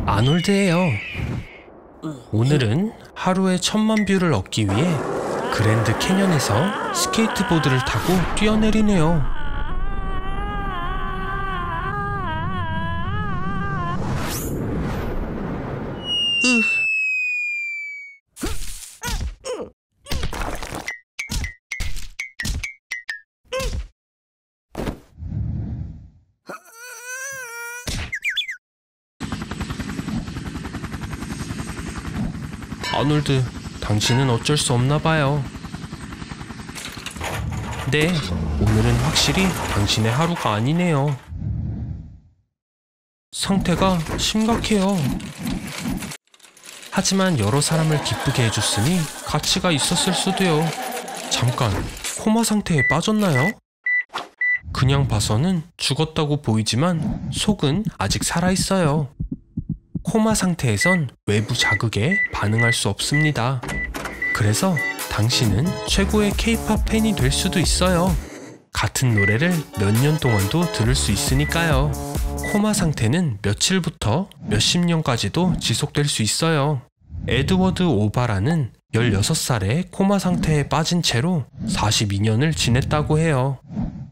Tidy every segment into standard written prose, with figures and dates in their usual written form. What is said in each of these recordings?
아놀드예요. 오늘은 하루에 1000만 뷰를 얻기 위해 그랜드 캐년에서 스케이트보드를 타고 뛰어내리네요. 아놀드, 당신은 어쩔 수 없나 봐요. 네, 오늘은 확실히 당신의 하루가 아니네요. 상태가 심각해요. 하지만 여러 사람을 기쁘게 해줬으니 가치가 있었을 수도요. 잠깐, 코마 상태에 빠졌나요? 그냥 봐서는 죽었다고 보이지만 속은 아직 살아있어요. 코마 상태에선 외부 자극에 반응할 수 없습니다. 그래서 당신은 최고의 K-팝 팬이 될 수도 있어요. 같은 노래를 몇 년 동안도 들을 수 있으니까요. 코마 상태는 며칠부터 몇십 년까지도 지속될 수 있어요. 에드워드 오바라는 16살에 코마 상태에 빠진 채로 42년을 지냈다고 해요.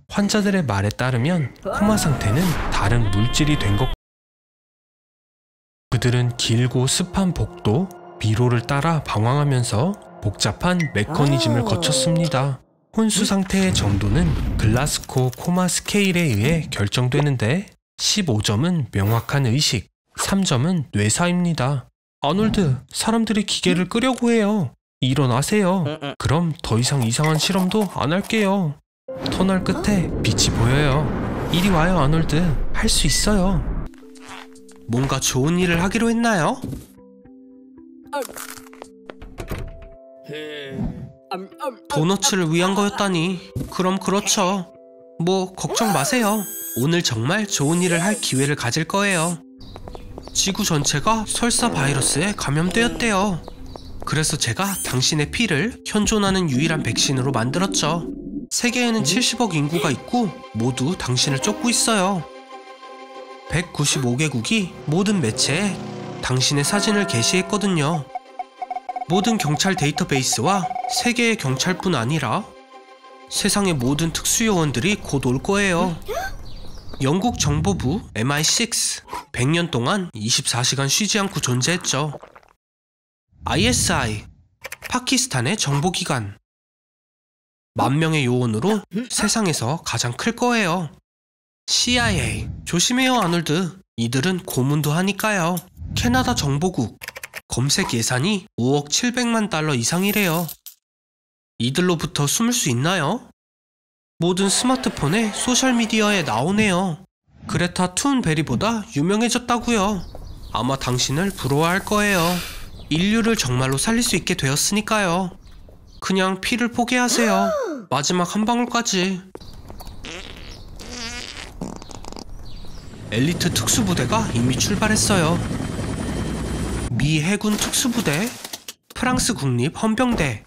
환자들의 말에 따르면 코마 상태는 다른 물질이 된 것. 그들은 길고 습한 복도, 미로를 따라 방황하면서 복잡한 메커니즘을 거쳤습니다. 혼수 상태의 정도는 글라스고 코마 스케일에 의해 결정되는데 15점은 명확한 의식, 3점은 뇌사입니다. 아놀드, 사람들이 기계를 끄려고 해요. 일어나세요. 그럼 더 이상 이상한 실험도 안 할게요. 터널 끝에 빛이 보여요. 이리 와요, 아놀드. 할 수 있어요. 뭔가 좋은 일을 하기로 했나요? 도너츠를 위한 거였다니. 그럼 그렇죠. 뭐 걱정 마세요. 오늘 정말 좋은 일을 할 기회를 가질 거예요. 지구 전체가 설사 바이러스에 감염되었대요. 그래서 제가 당신의 피를 현존하는 유일한 백신으로 만들었죠. 세계에는 70억 인구가 있고 모두 당신을 쫓고 있어요. 195개국이 모든 매체에 당신의 사진을 게시했거든요. 모든 경찰 데이터베이스와 세계의 경찰뿐 아니라 세상의 모든 특수요원들이 곧 올 거예요. 영국 정보부 MI6 100년 동안 24시간 쉬지 않고 존재했죠. ISI 파키스탄의 정보기관 10,000명의 요원으로 세상에서 가장 클 거예요. CIA 조심해요, 아놀드. 이들은 고문도 하니까요. 캐나다 정보국 검색 예산이 5억 700만 달러 이상이래요. 이들로부터 숨을 수 있나요? 모든 스마트폰에 소셜미디어에 나오네요. 그레타 툰베리보다 유명해졌다고요. 아마 당신을 부러워할 거예요. 인류를 정말로 살릴 수 있게 되었으니까요. 그냥 피를 포기하세요. 마지막 한 방울까지. 엘리트 특수부대가 이미 출발했어요. 미 해군 특수부대, 프랑스 국립 헌병대,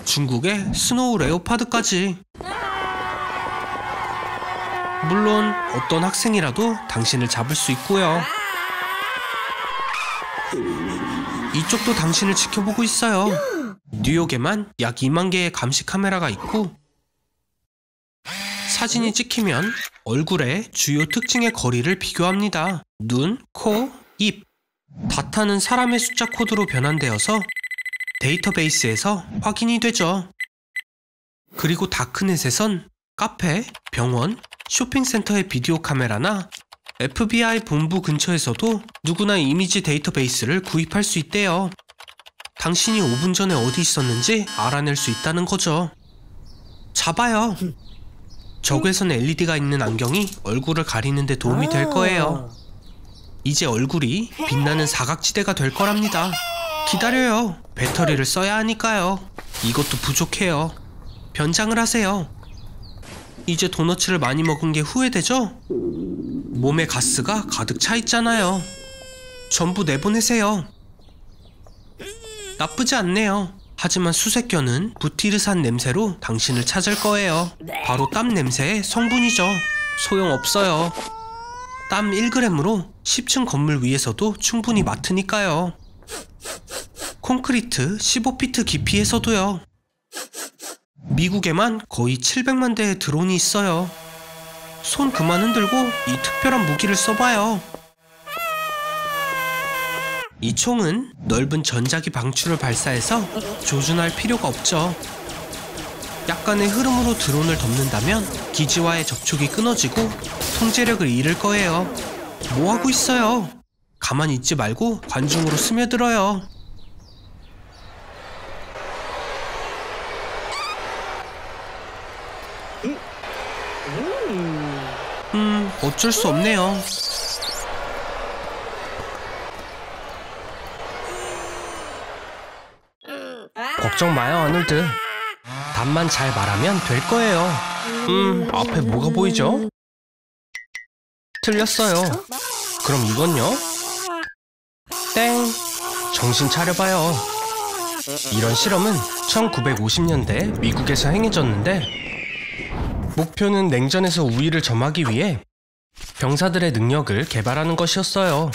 중국의 스노우 레오파드까지. 물론 어떤 학생이라도 당신을 잡을 수 있고요. 이쪽도 당신을 지켜보고 있어요. 뉴욕에만 약 2만 개의 감시 카메라가 있고 사진이 찍히면 얼굴의 주요 특징의 거리를 비교합니다. 눈, 코, 입. 다타는 사람의 숫자 코드로 변환되어서 데이터베이스에서 확인이 되죠. 그리고 다크넷에선 카페, 병원, 쇼핑센터의 비디오 카메라나 FBI 본부 근처에서도 누구나 이미지 데이터베이스를 구입할 수 있대요. 당신이 5분 전에 어디 있었는지 알아낼 수 있다는 거죠. 잡아요. 적외선 LED가 있는 안경이 얼굴을 가리는 데 도움이 될 거예요. 이제 얼굴이 빛나는 사각지대가 될 거랍니다. 기다려요. 배터리를 써야 하니까요. 이것도 부족해요. 변장을 하세요. 이제 도너츠를 많이 먹은 게 후회되죠? 몸에 가스가 가득 차 있잖아요. 전부 내보내세요. 나쁘지 않네요. 하지만 수색견은 부티르산 냄새로 당신을 찾을 거예요. 바로 땀 냄새의 성분이죠. 소용없어요. 땀 1g으로 10층 건물 위에서도 충분히 맡으니까요. 콘크리트 15피트 깊이에서도요. 미국에만 거의 700만 대의 드론이 있어요. 손 그만 흔들고 이 특별한 무기를 써봐요. 이 총은 넓은 전자기 방출을 발사해서 조준할 필요가 없죠. 약간의 흐름으로 드론을 덮는다면 기지와의 접촉이 끊어지고 통제력을 잃을 거예요. 뭐하고 있어요? 가만히 있지 말고 관중으로 스며들어요. 어쩔 수 없네요. 걱정 마요, 아놀드. 답만 잘 말하면 될 거예요. 앞에 뭐가 보이죠? 틀렸어요. 그럼 이건요? 땡! 정신 차려봐요. 이런 실험은 1950년대 미국에서 행해졌는데 목표는 냉전에서 우위를 점하기 위해 병사들의 능력을 개발하는 것이었어요.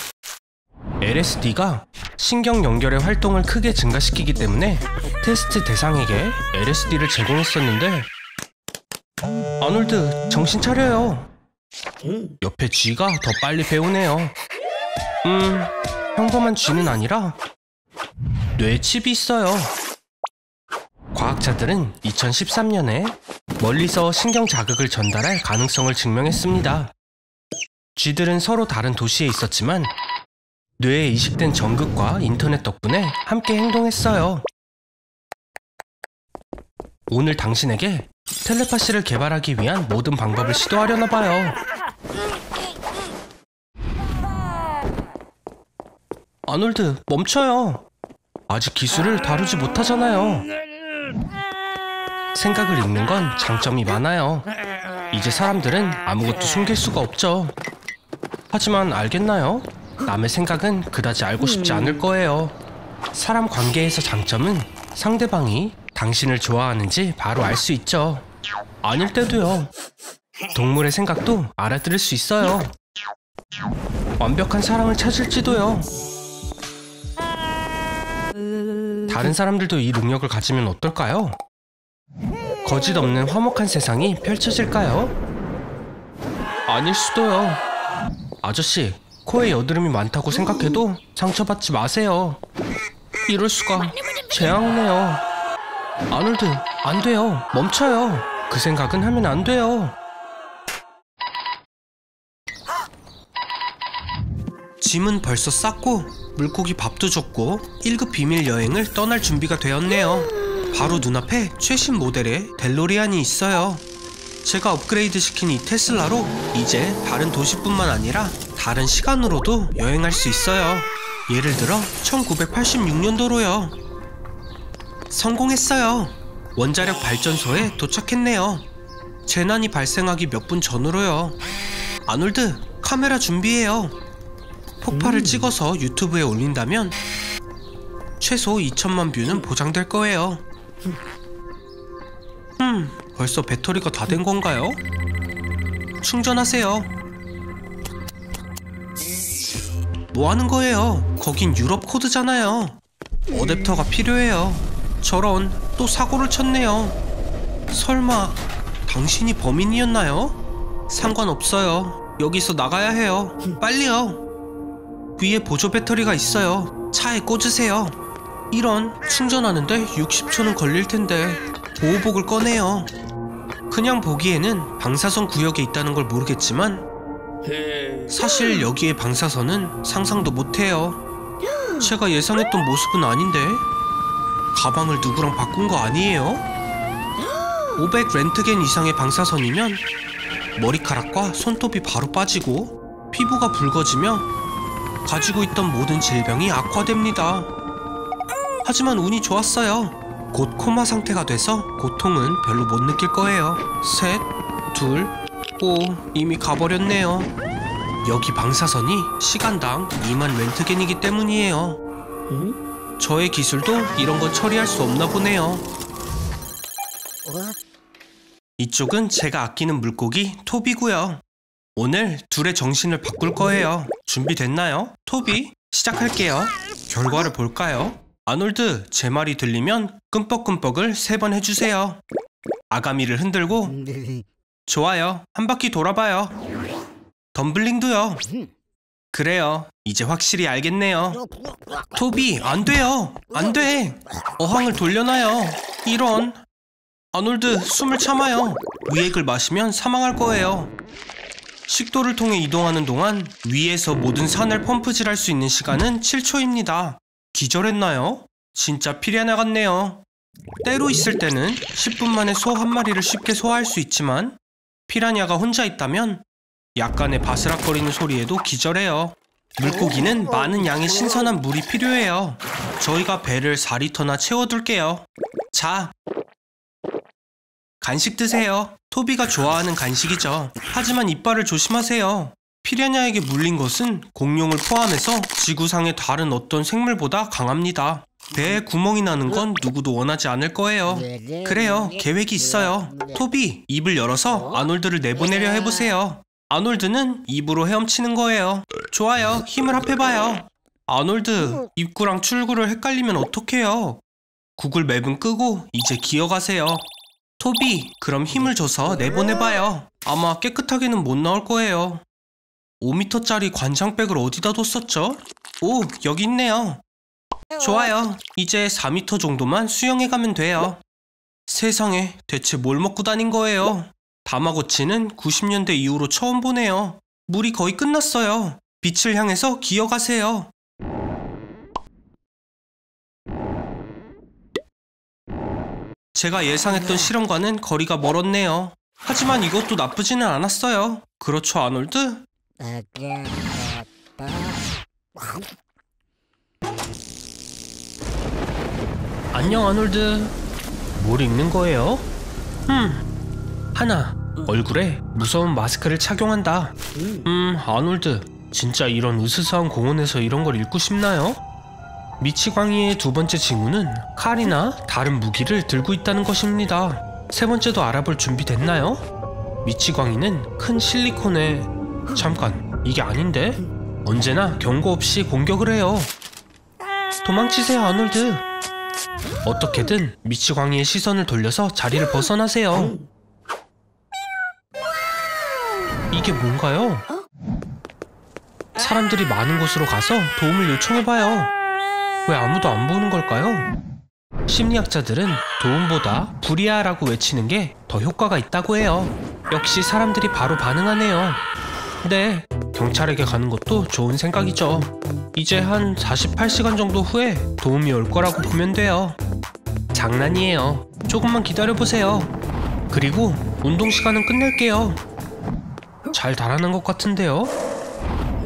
LSD가 신경 연결의 활동을 크게 증가시키기 때문에 테스트 대상에게 LSD를 제공했었는데 아놀드, 정신 차려요. 옆에 쥐가 더 빨리 배우네요. 평범한 쥐는 아니라 뇌에 칩이 있어요. 과학자들은 2013년에 멀리서 신경 자극을 전달할 가능성을 증명했습니다. 쥐들은 서로 다른 도시에 있었지만 뇌에 이식된 전극과 인터넷 덕분에 함께 행동했어요. 오늘 당신에게 텔레파시를 개발하기 위한 모든 방법을 시도하려나 봐요. 아놀드, 멈춰요. 아직 기술을 다루지 못하잖아요. 생각을 읽는 건 장점이 많아요. 이제 사람들은 아무것도 숨길 수가 없죠. 하지만 알겠나요? 남의 생각은 그다지 알고 싶지 않을 거예요. 사람 관계에서 장점은 상대방이 당신을 좋아하는지 바로 알 수 있죠. 아닐 때도요. 동물의 생각도 알아들을 수 있어요. 완벽한 사랑을 찾을지도요. 다른 사람들도 이 능력을 가지면 어떨까요? 거짓 없는 화목한 세상이 펼쳐질까요? 아닐 수도요. 아저씨, 코에 여드름이 많다고 생각해도 상처받지 마세요. 이럴 수가. 재앙네요. 아놀드, 안 돼요. 멈춰요. 그 생각은 하면 안 돼요. 짐은 벌써 쌌고 물고기 밥도 줬고 1급 비밀 여행을 떠날 준비가 되었네요. 바로 눈앞에 최신 모델의 델로리안이 있어요. 제가 업그레이드 시킨 이 테슬라로 이제 다른 도시뿐만 아니라 다른 시간으로도 여행할 수 있어요. 예를 들어 1986년도로요. 성공했어요. 원자력 발전소에 도착했네요. 재난이 발생하기 몇 분 전으로요. 아놀드, 카메라 준비해요. 폭발을 찍어서 유튜브에 올린다면 최소 2천만 뷰는 보장될 거예요. 벌써 배터리가 다 된 건가요? 충전하세요. 뭐 하는 거예요? 거긴 유럽 코드잖아요. 어댑터가 필요해요. 저런, 또 사고를 쳤네요. 설마 당신이 범인이었나요? 상관없어요. 여기서 나가야 해요. 빨리요. 위에 보조 배터리가 있어요. 차에 꽂으세요. 이런, 충전하는데 60초는 걸릴 텐데. 보호복을 꺼내요. 그냥 보기에는 방사선 구역에 있다는 걸 모르겠지만 사실 여기에 방사선은 상상도 못해요. 제가 예상했던 모습은 아닌데. 가방을 누구랑 바꾼 거 아니에요? 500 렌트겐 이상의 방사선이면 머리카락과 손톱이 바로 빠지고 피부가 붉어지며 가지고 있던 모든 질병이 악화됩니다. 하지만 운이 좋았어요. 곧 코마 상태가 돼서 고통은 별로 못 느낄 거예요. 셋, 둘, 오, 이미 가버렸네요. 여기 방사선이 시간당 2만 렌트겐이기 때문이에요. 저의 기술도 이런 거 처리할 수 없나 보네요. 이쪽은 제가 아끼는 물고기 톱이고요. 오늘 둘의 정신을 바꿀 거예요. 준비됐나요? 토비, 시작할게요. 결과를 볼까요? 아놀드, 제 말이 들리면 끔뻑끔뻑을 3번 해주세요. 아가미를 흔들고 좋아요. 한 바퀴 돌아봐요. 덤블링도요. 그래요. 이제 확실히 알겠네요. 토비, 안 돼요. 안 돼. 어항을 돌려놔요. 이런. 아놀드, 숨을 참아요. 위액을 마시면 사망할 거예요. 식도를 통해 이동하는 동안 위에서 모든 산을 펌프질할 수 있는 시간은 7초입니다. 기절했나요? 진짜 피레나 같네요. 때로 있을 때는 10분 만에 소 한 마리를 쉽게 소화할 수 있지만 피라냐가 혼자 있다면 약간의 바스락거리는 소리에도 기절해요. 물고기는 많은 양의 신선한 물이 필요해요. 저희가 배를 4리터나 채워둘게요. 자, 간식 드세요. 토비가 좋아하는 간식이죠. 하지만 이빨을 조심하세요. 피라냐에게 물린 것은 공룡을 포함해서 지구상의 다른 어떤 생물보다 강합니다. 배에 구멍이 나는 건 누구도 원하지 않을 거예요. 그래요, 계획이 있어요. 토비, 입을 열어서 아놀드를 내보내려 해보세요. 아놀드는 입으로 헤엄치는 거예요. 좋아요, 힘을 합해봐요. 아놀드, 입구랑 출구를 헷갈리면 어떡해요? 구글 맵은 끄고 이제 기어가세요. 토비, 그럼 힘을 줘서 내보내봐요. 아마 깨끗하게는 못 나올 거예요. 5m짜리 관장백을 어디다 뒀었죠? 오, 여기 있네요. 좋아요. 이제 4m 정도만 수영해가면 돼요. 세상에, 대체 뭘 먹고 다닌 거예요? 다마고치는 90년대 이후로 처음 보네요. 물이 거의 끝났어요. 빛을 향해서 기어가세요. 제가 예상했던 실험과는 거리가 멀었네요. 하지만 이것도 나쁘지는 않았어요. 그렇죠, 아놀드? 안녕, 아놀드. 뭘 읽는 거예요? 하나, 얼굴에 무서운 마스크를 착용한다. 아놀드, 진짜 이런 으스스한 공원에서 이런 걸 읽고 싶나요? 미치광이의 두 번째 징후는 칼이나 다른 무기를 들고 있다는 것입니다. 세 번째도 알아볼 준비 됐나요? 미치광이는 큰 실리콘에... 잠깐, 이게 아닌데? 언제나 경고 없이 공격을 해요. 도망치세요, 아놀드. 어떻게든 미치광이의 시선을 돌려서 자리를 벗어나세요. 이게 뭔가요? 사람들이 많은 곳으로 가서 도움을 요청해봐요. 왜 아무도 안 보는 걸까요? 심리학자들은 도움보다 불이야라고 외치는 게 더 효과가 있다고 해요. 역시 사람들이 바로 반응하네요. 네, 경찰에게 가는 것도 좋은 생각이죠. 이제 한 48시간 정도 후에 도움이 올 거라고 보면 돼요. 장난이에요. 조금만 기다려보세요. 그리고 운동 시간은 끝낼게요. 잘 달아난 것 같은데요?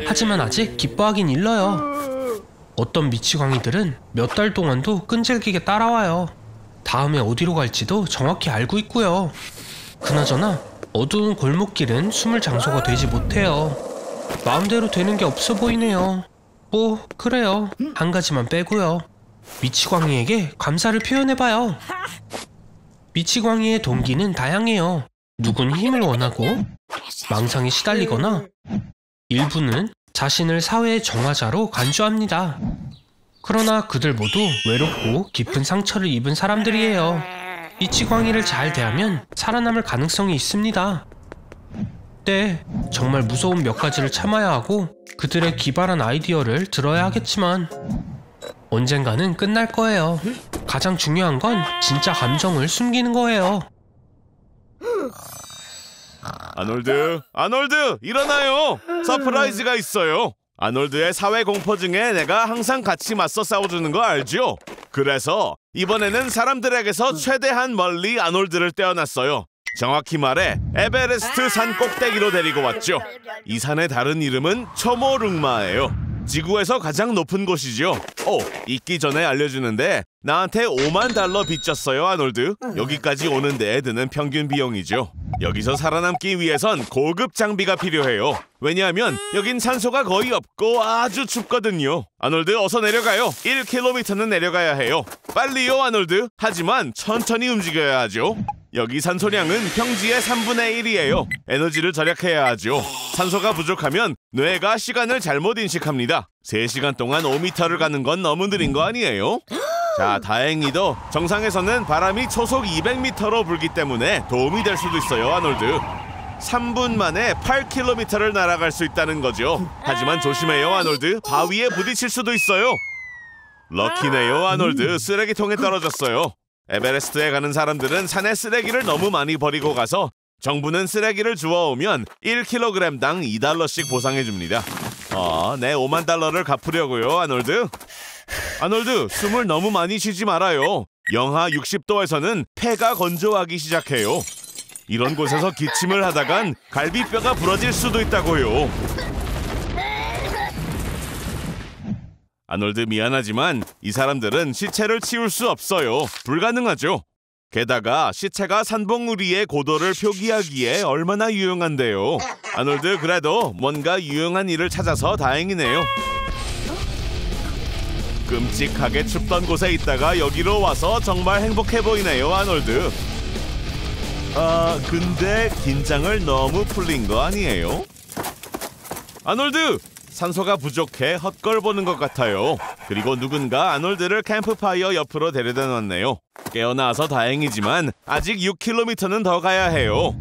하지만 아직 기뻐하긴 일러요. 어떤 미치광이들은 몇 달 동안도 끈질기게 따라와요. 다음에 어디로 갈지도 정확히 알고 있고요. 그나저나 어두운 골목길은 숨을 장소가 되지 못해요. 마음대로 되는 게 없어 보이네요. 뭐 그래요. 한 가지만 빼고요. 미치광이에게 감사를 표현해봐요. 미치광이의 동기는 다양해요. 누군 힘을 원하고 망상에 시달리거나 일부는 자신을 사회의 정화자로 간주합니다. 그러나 그들 모두 외롭고 깊은 상처를 입은 사람들이에요. 미치광이를 잘 대하면 살아남을 가능성이 있습니다. 네, 정말 무서운 몇 가지를 참아야 하고 그들의 기발한 아이디어를 들어야 하겠지만 언젠가는 끝날 거예요. 가장 중요한 건 진짜 감정을 숨기는 거예요. 아놀드, 일어나요. 서프라이즈가 있어요. 아놀드의 사회 공포증에 내가 항상 같이 맞서 싸워주는 거 알죠? 그래서 이번에는 사람들에게서 최대한 멀리 아놀드를 떼어놨어요. 정확히 말해 에베레스트 산 꼭대기로 데리고 왔죠. 이 산의 다른 이름은 초모릉마예요. 지구에서 가장 높은 곳이죠. 있기 전에 알려주는데 나한테 $50,000 빚졌어요, 아놀드. 여기까지 오는데 드는 평균 비용이죠. 여기서 살아남기 위해선 고급 장비가 필요해요. 왜냐하면 여긴 산소가 거의 없고 아주 춥거든요. 아놀드, 어서 내려가요. 1km는 내려가야 해요. 빨리요, 아놀드. 하지만 천천히 움직여야 하죠. 여기 산소량은 평지의 3분의 1이에요. 에너지를 절약해야 하죠. 산소가 부족하면 뇌가 시간을 잘못 인식합니다. 3시간 동안 5m를 가는 건 너무 느린 거 아니에요? 자, 다행히도 정상에서는 바람이 초속 200m로 불기 때문에 도움이 될 수도 있어요, 아놀드. 3분 만에 8km를 날아갈 수 있다는 거죠. 하지만 조심해요, 아놀드. 바위에 부딪힐 수도 있어요. 럭키네요, 아놀드. 쓰레기통에 떨어졌어요. 에베레스트에 가는 사람들은 산에 쓰레기를 너무 많이 버리고 가서 정부는 쓰레기를 주워오면 1kg당 $2씩 보상해줍니다. 내 5만 달러를 갚으려고요, 아놀드. 아놀드, 숨을 너무 많이 쉬지 말아요. 영하 60도에서는 폐가 건조하기 시작해요. 이런 곳에서 기침을 하다간 갈비뼈가 부러질 수도 있다고요. 아놀드, 미안하지만 이 사람들은 시체를 치울 수 없어요. 불가능하죠. 게다가 시체가 산봉우리의 고도를 표기하기에 얼마나 유용한데요. 아놀드, 그래도 뭔가 유용한 일을 찾아서 다행이네요. 끔찍하게 춥던 곳에 있다가 여기로 와서 정말 행복해 보이네요, 아놀드. 근데 긴장을 너무 풀린 거 아니에요? 아놀드! 산소가 부족해 헛걸 보는 것 같아요. 그리고 누군가 아놀드를 캠프파이어 옆으로 데려다 놨네요. 깨어나와서 다행이지만 아직 6km는 더 가야 해요.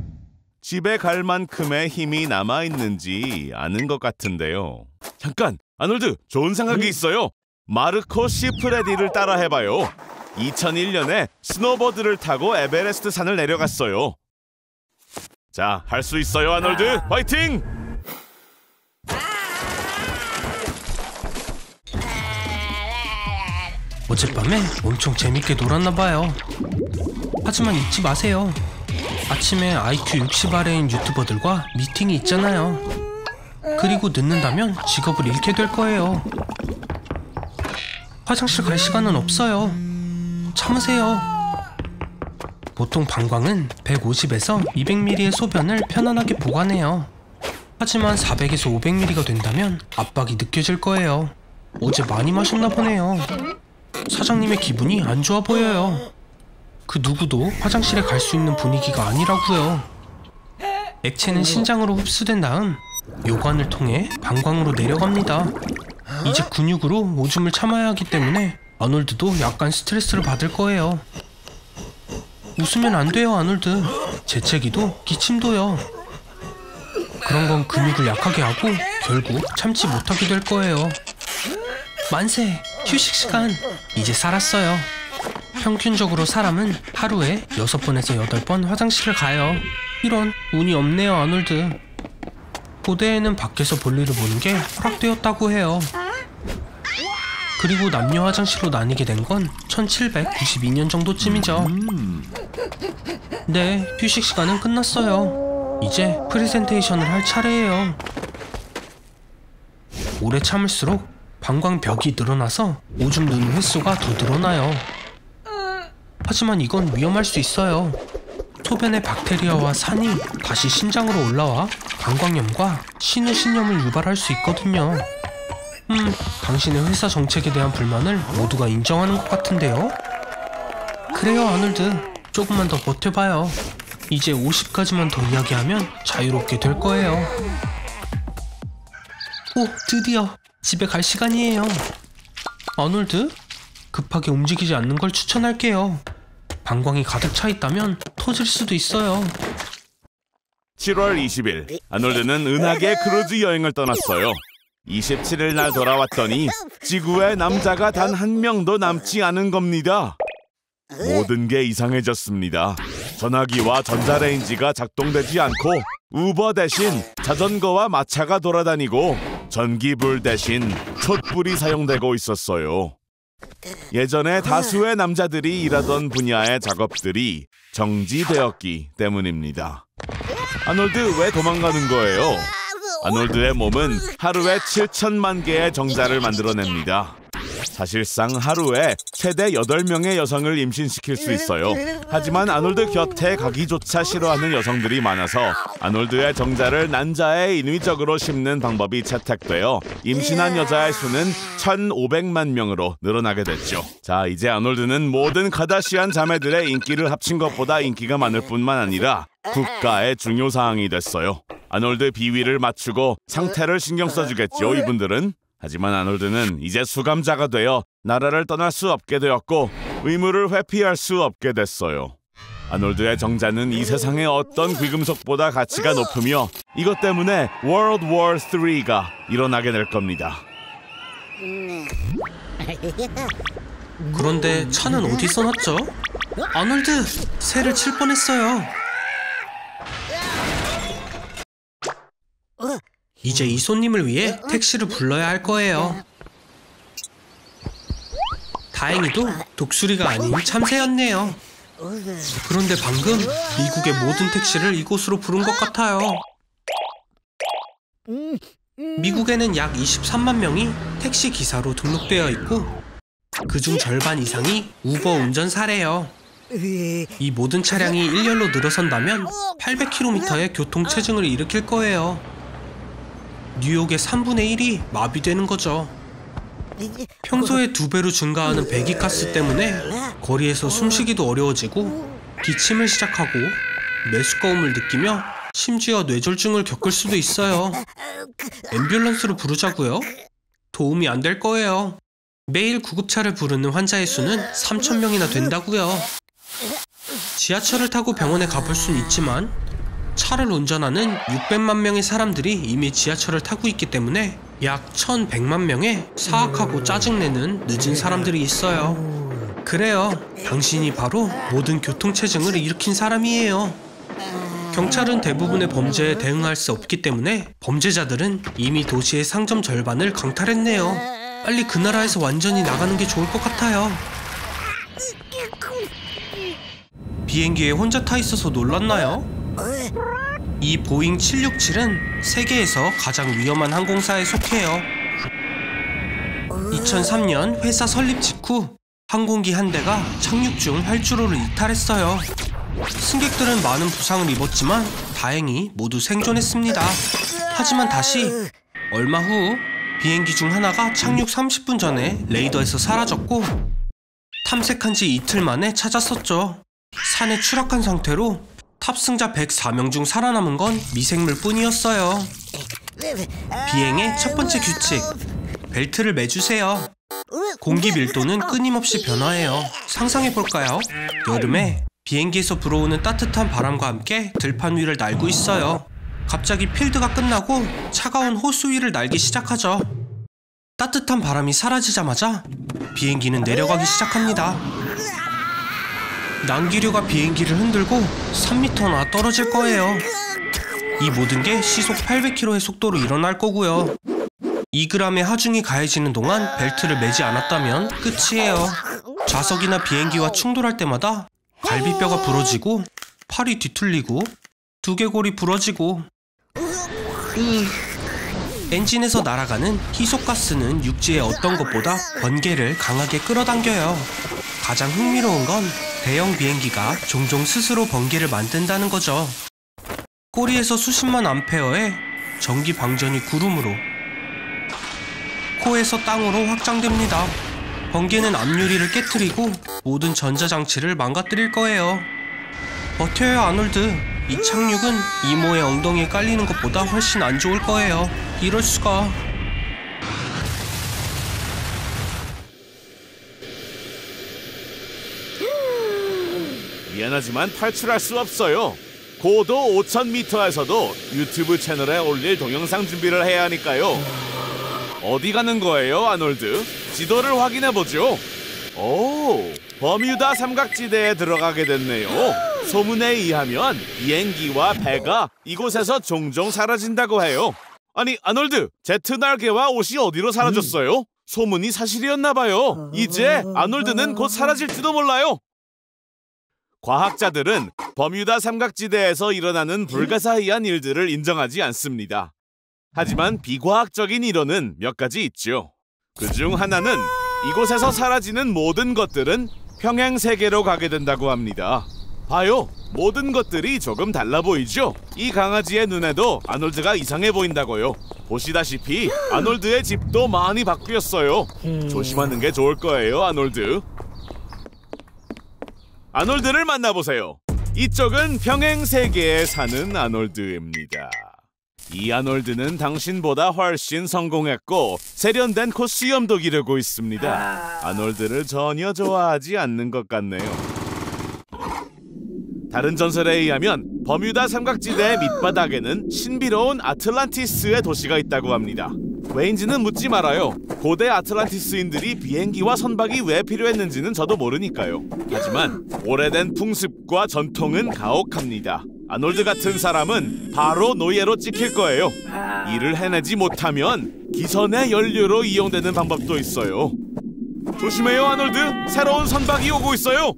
집에 갈 만큼의 힘이 남아있는지 아는 것 같은데요. 잠깐! 아놀드! 좋은 생각이 있어요. 마르코 시프레디를 따라 해봐요. 2001년에 스노보드를 타고 에베레스트 산을 내려갔어요. 자, 할 수 있어요, 아놀드. 화이팅! 어젯밤에 엄청 재밌게 놀았나봐요. 하지만 잊지 마세요. 아침에 IQ 60 아래인 유튜버들과 미팅이 있잖아요. 그리고 늦는다면 직업을 잃게 될 거예요. 화장실 갈 시간은 없어요. 참으세요. 보통 방광은 150에서 200ml의 소변을 편안하게 보관해요. 하지만 400에서 500ml가 된다면 압박이 느껴질 거예요. 어제 많이 마셨나 보네요. 사장님의 기분이 안 좋아 보여요. 그 누구도 화장실에 갈 수 있는 분위기가 아니라고요. 액체는 신장으로 흡수된 다음 요관을 통해 방광으로 내려갑니다. 이제 근육으로 오줌을 참아야 하기 때문에 아놀드도 약간 스트레스를 받을 거예요. 웃으면 안 돼요, 아놀드. 재채기도 기침도요. 그런 건 근육을 약하게 하고 결국 참지 못하게 될 거예요. 만세! 휴식 시간! 이제 살았어요. 평균적으로 사람은 하루에 6번에서 8번 화장실을 가요. 이런, 운이 없네요, 아놀드. 고대에는 밖에서 볼일을 보는 게 허락되었다고 해요. 그리고 남녀 화장실로 나뉘게 된 건 1792년 정도쯤이죠. 네, 휴식 시간은 끝났어요. 이제 프레젠테이션을 할 차례예요. 오래 참을수록 방광벽이 늘어나서 오줌 누는 횟수가 더 늘어나요. 하지만 이건 위험할 수 있어요. 소변의 박테리아와 산이 다시 신장으로 올라와 방광염과 신우신염을 유발할 수 있거든요. 당신의 회사 정책에 대한 불만을 모두가 인정하는 것 같은데요? 그래요, 아놀드. 조금만 더 버텨봐요. 이제 50까지만 더 이야기하면 자유롭게 될 거예요. 오, 드디어 집에 갈 시간이에요. 아놀드, 급하게 움직이지 않는 걸 추천할게요. 방광이 가득 차 있다면 터질 수도 있어요. 7월 20일, 아놀드는 은하계 크루즈 여행을 떠났어요. 27일 날 돌아왔더니 지구에 남자가 단 한 명도 남지 않은 겁니다. 모든 게 이상해졌습니다. 전화기와 전자레인지가 작동되지 않고 우버 대신 자전거와 마차가 돌아다니고 전기불 대신 촛불이 사용되고 있었어요. 예전에 다수의 남자들이 일하던 분야의 작업들이 정지되었기 때문입니다. 아놀드, 왜 도망가는 거예요? 아놀드의 몸은 하루에 7천만 개의 정자를 만들어냅니다. 사실상 하루에 최대 8명의 여성을 임신시킬 수 있어요. 하지만 아놀드 곁에 가기조차 싫어하는 여성들이 많아서 아놀드의 정자를 난자에 인위적으로 심는 방법이 채택되어 임신한 여자의 수는 1,500만 명으로 늘어나게 됐죠. 자, 이제 아놀드는 모든 카다시안 자매들의 인기를 합친 것보다 인기가 많을 뿐만 아니라 국가의 중요 사항이 됐어요. 아놀드 비위를 맞추고 상태를 신경 써주겠죠, 이분들은. 하지만 아놀드는 이제 수감자가 되어 나라를 떠날 수 없게 되었고 의무를 회피할 수 없게 됐어요. 아놀드의 정자는 이 세상의 어떤 귀금속보다 가치가 높으며 이것 때문에 World War III가 일어나게 될 겁니다. 그런데 차는 어디서 났죠? 아놀드! 새를 칠 뻔했어요. 이제 이 손님을 위해 택시를 불러야 할 거예요. 다행히도 독수리가 아닌 참새였네요. 그런데 방금 미국의 모든 택시를 이곳으로 부른 것 같아요. 미국에는 약 23만 명이 택시 기사로 등록되어 있고 그중 절반 이상이 우버 운전사래요. 이 모든 차량이 일렬로 늘어선다면 800km의 교통체증을 일으킬 거예요. 뉴욕의 3분의 1이 마비되는 거죠. 평소에 2배로 증가하는 배기가스 때문에 거리에서 숨쉬기도 어려워지고 기침을 시작하고 메스꺼움을 느끼며 심지어 뇌졸중을 겪을 수도 있어요. 앰뷸런스를 부르자고요? 도움이 안 될 거예요. 매일 구급차를 부르는 환자의 수는 3,000명이나 된다고요. 지하철을 타고 병원에 가볼 순 있지만 차를 운전하는 600만 명의 사람들이 이미 지하철을 타고 있기 때문에 약 1,100만 명의 사악하고 짜증내는 늦은 사람들이 있어요. 그래요. 당신이 바로 모든 교통체증을 일으킨 사람이에요. 경찰은 대부분의 범죄에 대응할 수 없기 때문에 범죄자들은 이미 도시의 상점 절반을 강탈했네요. 빨리 그 나라에서 완전히 나가는 게 좋을 것 같아요. 비행기에 혼자 타 있어서 놀랐나요? 이 보잉 767은 세계에서 가장 위험한 항공사에 속해요. 2003년 회사 설립 직후 항공기 한 대가 착륙 중 활주로를 이탈했어요. 승객들은 많은 부상을 입었지만 다행히 모두 생존했습니다. 하지만 다시 얼마 후 비행기 중 하나가 착륙 30분 전에 레이더에서 사라졌고 탐색한 지 이틀 만에 찾았었죠. 산에 추락한 상태로 탑승자 104명 중 살아남은 건 미생물 뿐이었어요. 비행의 첫 번째 규칙, 벨트를 매주세요. 공기 밀도는 끊임없이 변화해요. 상상해볼까요? 여름에 비행기에서 불어오는 따뜻한 바람과 함께 들판 위를 날고 있어요. 갑자기 필드가 끝나고 차가운 호수 위를 날기 시작하죠. 따뜻한 바람이 사라지자마자 비행기는 내려가기 시작합니다. 난기류가 비행기를 흔들고 3m나 떨어질 거예요. 이 모든 게 시속 800km의 속도로 일어날 거고요. 2g의 하중이 가해지는 동안 벨트를 매지 않았다면 끝이에요. 좌석이나 비행기와 충돌할 때마다 갈비뼈가 부러지고 팔이 뒤틀리고 두개골이 부러지고 엔진에서 날아가는 희석가스는 육지의 어떤 것보다 번개를 강하게 끌어당겨요. 가장 흥미로운 건 대형 비행기가 종종 스스로 번개를 만든다는 거죠. 꼬리에서 수십만 암페어의 전기 방전이 구름으로, 코에서 땅으로 확장됩니다. 번개는 앞유리를 깨트리고 모든 전자장치를 망가뜨릴 거예요. 버텨요, 아놀드. 이 착륙은 이모의 엉덩이에 깔리는 것보다 훨씬 안 좋을 거예요. 이럴 수가. 미안하지만 탈출할 수 없어요. 고도 5,000m에서도 유튜브 채널에 올릴 동영상 준비를 해야 하니까요. 어디 가는 거예요, 아놀드? 지도를 확인해보죠. 오, 버뮤다 삼각지대에 들어가게 됐네요. 소문에 의하면 비행기와 배가 이곳에서 종종 사라진다고 해요. 아니, 아놀드, 제트 날개와 옷이 어디로 사라졌어요? 소문이 사실이었나봐요. 이제 아놀드는 곧 사라질지도 몰라요. 과학자들은 버뮤다 삼각지대에서 일어나는 불가사의한 일들을 인정하지 않습니다. 하지만 비과학적인 이론은 몇 가지 있죠. 그중 하나는 이곳에서 사라지는 모든 것들은 평행세계로 가게 된다고 합니다. 봐요. 모든 것들이 조금 달라 보이죠? 이 강아지의 눈에도 아놀드가 이상해 보인다고요. 보시다시피 아놀드의 집도 많이 바뀌었어요. 조심하는 게 좋을 거예요, 아놀드. 아놀드를 만나보세요. 이쪽은 평행세계에 사는 아놀드입니다. 이 아놀드는 당신보다 훨씬 성공했고 세련된 코 수염도 기르고 있습니다. 아놀드를 전혀 좋아하지 않는 것 같네요. 다른 전설에 의하면 버뮤다 삼각지대의 밑바닥에는 신비로운 아틀란티스의 도시가 있다고 합니다. 왜인지는 묻지 말아요. 고대 아틀란티스인들이 비행기와 선박이 왜 필요했는지는 저도 모르니까요. 하지만 오래된 풍습과 전통은 가혹합니다. 아놀드 같은 사람은 바로 노예로 찍힐 거예요. 일을 해내지 못하면 기선의 연료로 이용되는 방법도 있어요. 조심해요, 아놀드. 새로운 선박이 오고 있어요.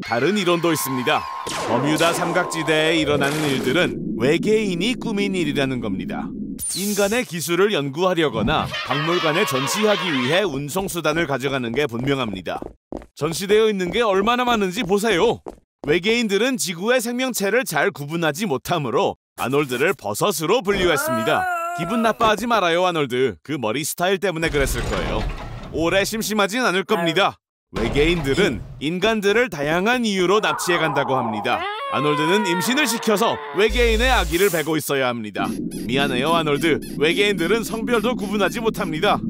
다른 이론도 있습니다. 버뮤다 삼각지대에 일어나는 일들은 외계인이 꾸민 일이라는 겁니다. 인간의 기술을 연구하려거나 박물관에 전시하기 위해 운송수단을 가져가는 게 분명합니다. 전시되어 있는 게 얼마나 많은지 보세요. 외계인들은 지구의 생명체를 잘 구분하지 못하므로 아놀드를 버섯으로 분류했습니다. 기분 나빠하지 말아요, 아놀드. 그 머리 스타일 때문에 그랬을 거예요. 오래 심심하진 않을 겁니다. 외계인들은 인간들을 다양한 이유로 납치해 간다고 합니다. 아놀드는 임신을 시켜서 외계인의 아기를 베고 있어야 합니다. 미안해요, 아놀드. 외계인들은 성별도 구분하지 못합니다.